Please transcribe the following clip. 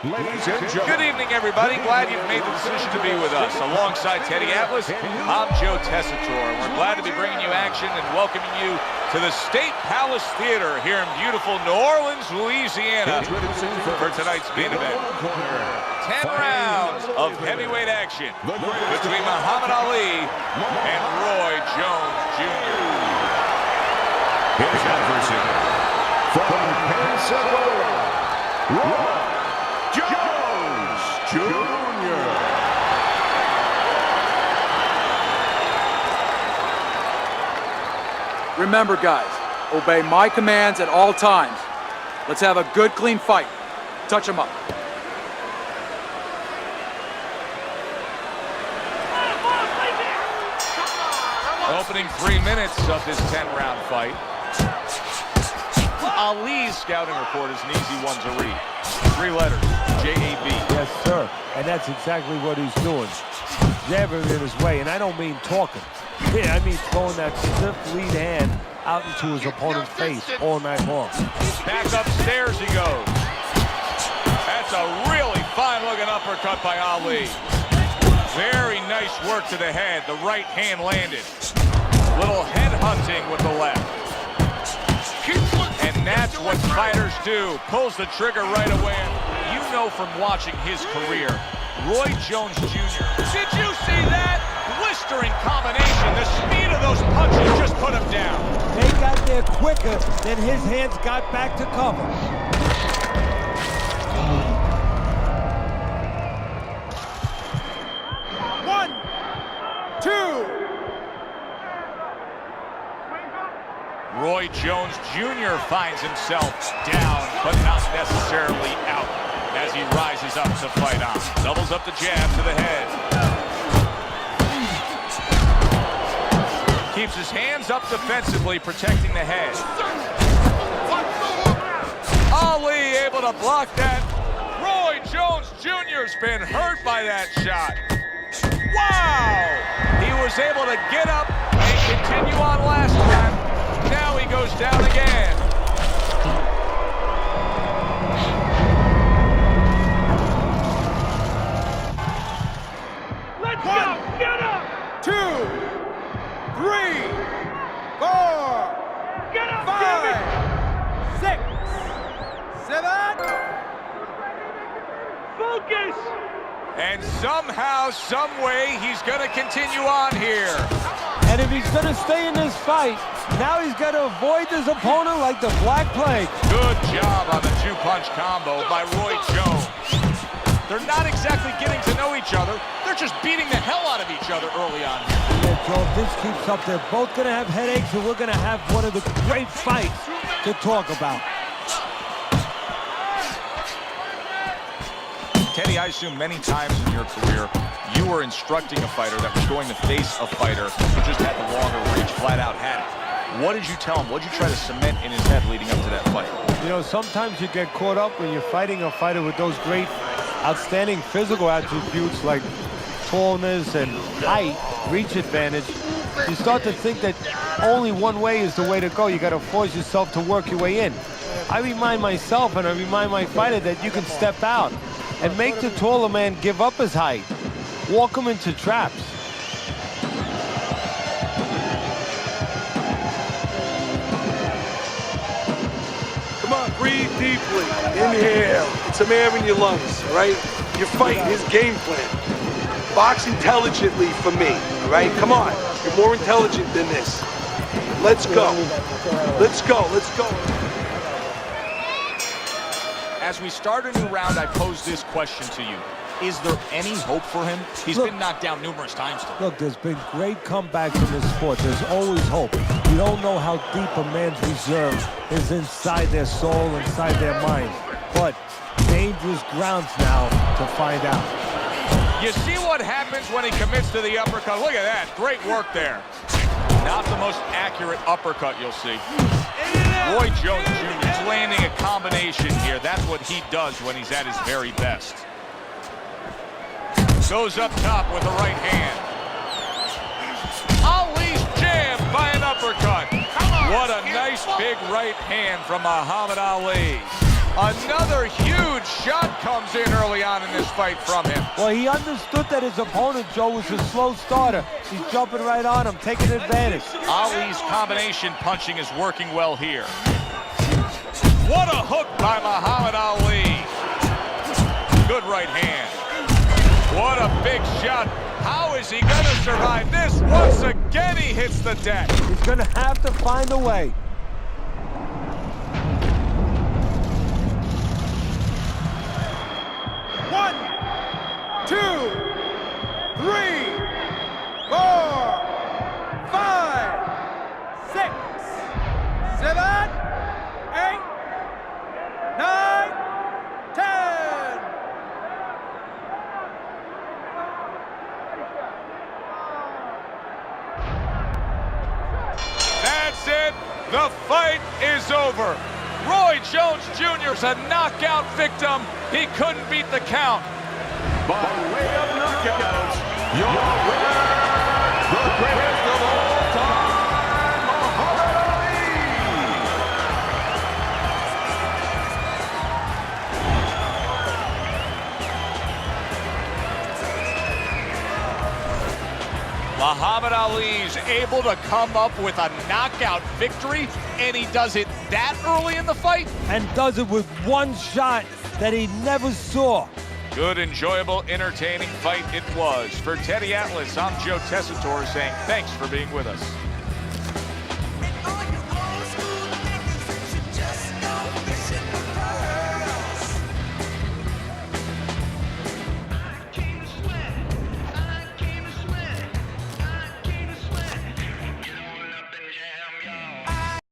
Ladies and gentlemen. Good evening, everybody. Glad you've made the decision to be with us. Alongside Teddy Atlas, I'm Joe Tessitore. We're glad to be bringing you action and welcoming you to the State Palace Theater here in beautiful New Orleans, Louisiana for tonight's main event. 10 rounds of heavyweight action between Muhammad Ali and Roy Jones Jr. His adversary from Pensacola, Roy Jones Jr. Remember, guys, obey my commands at all times. Let's have a good, clean fight. Touch him up. Opening 3 minutes of this 10-round fight. Ali's scouting report is an easy one to read. 3 letters, J-A-B. Yes, sir. And that's exactly what he's doing. Jabbing in his way, and I don't mean talking. Yeah, I mean throwing that stiff lead hand out into his opponent's face all night long. Back upstairs he goes. That's a really fine-looking uppercut by Ali. Very nice work to the head. The right hand landed. Little head hunting with the left. And that's what fighters do. Pulls the trigger right away. You know from watching his career, Roy Jones Jr. Did you see that? Blistering combination. The speed of those punches just put him down. They got there quicker than his hands got back to cover. One, two. Roy Jones Jr. finds himself down, but not necessarily out as he rises up to fight on. Doubles up the jab to the head. Keeps his hands up defensively, protecting the head. Ali able to block that. Roy Jones Jr.'s been hurt by that shot. Wow! He was able to get up and continue on last time. Now he goes down again. Let's go! Get up! 2, 3, 4, get up, 5, 6, 7. Focus! And somehow, some way, he's going to continue on here. And if he's going to stay in this fight, now he's got to avoid his opponent like the Black Plague. Good job on the 2-punch combo by Roy Jones. They're not exactly getting to know each other. They're just beating the hell out of each other early on. Yeah, Joe, if this keeps up, they're both going to have headaches, and we're going to have one of the great fights to talk about. Teddy, I assume many times in your career, you were instructing a fighter that was going to face a fighter who just had the longer reach, flat out had it. What did you tell him? What did you try to cement in his head leading up to that fight? You know, sometimes you get caught up when you're fighting a fighter with those great, outstanding physical attributes like tallness and height, reach advantage. You start to think that only one way is the way to go. You got to force yourself to work your way in. I remind myself and I remind my fighter that you can step out and make the taller man give up his height. Walk him into traps. Come on, breathe deeply. Inhale. Get some air in your lungs, all right? You're fighting his game plan. Box intelligently for me, all right? Come on. You're more intelligent than this. Let's go. Let's go. Let's go. As we start a new round, I pose this question to you. Is there any hope for him? He's been knocked down numerous times. Look, there's been great comebacks in this sport. There's always hope. You don't know how deep a man's reserve is inside their soul, inside their mind. But dangerous grounds now to find out. You see what happens when he commits to the uppercut? Look at that. Great work there. Not the most accurate uppercut you'll see. Roy Jones Jr. is landing a combination here. That's what he does when he's at his very best. Goes up top with the right hand. Ali's jammed by an uppercut. What a nice big right hand from Muhammad Ali. Another huge shot comes in early on in this fight from him. Well, he understood that his opponent, Joe, was a slow starter. He's jumping right on him, taking advantage. Ali's combination punching is working well here. What a hook by Muhammad Ali. Good right hand. What a big shot. How is he going to survive this? Once again, he hits the deck. He's going to have to find a way. One, two, three, 4, 5, 6, 7, 8, 9, 10. That's it. The fight is over. Roy Jones Jr. is a knockout victim. He couldn't beat the count. By way of knockouts, your winner, the greatest of all time, Muhammad Ali! Muhammad Ali's able to come up with a knockout victory, and he does it that early in the fight? And does it with one shot that he never saw. Good, enjoyable, entertaining fight it was. For Teddy Atlas, I'm Joe Tessitore saying thanks for being with us.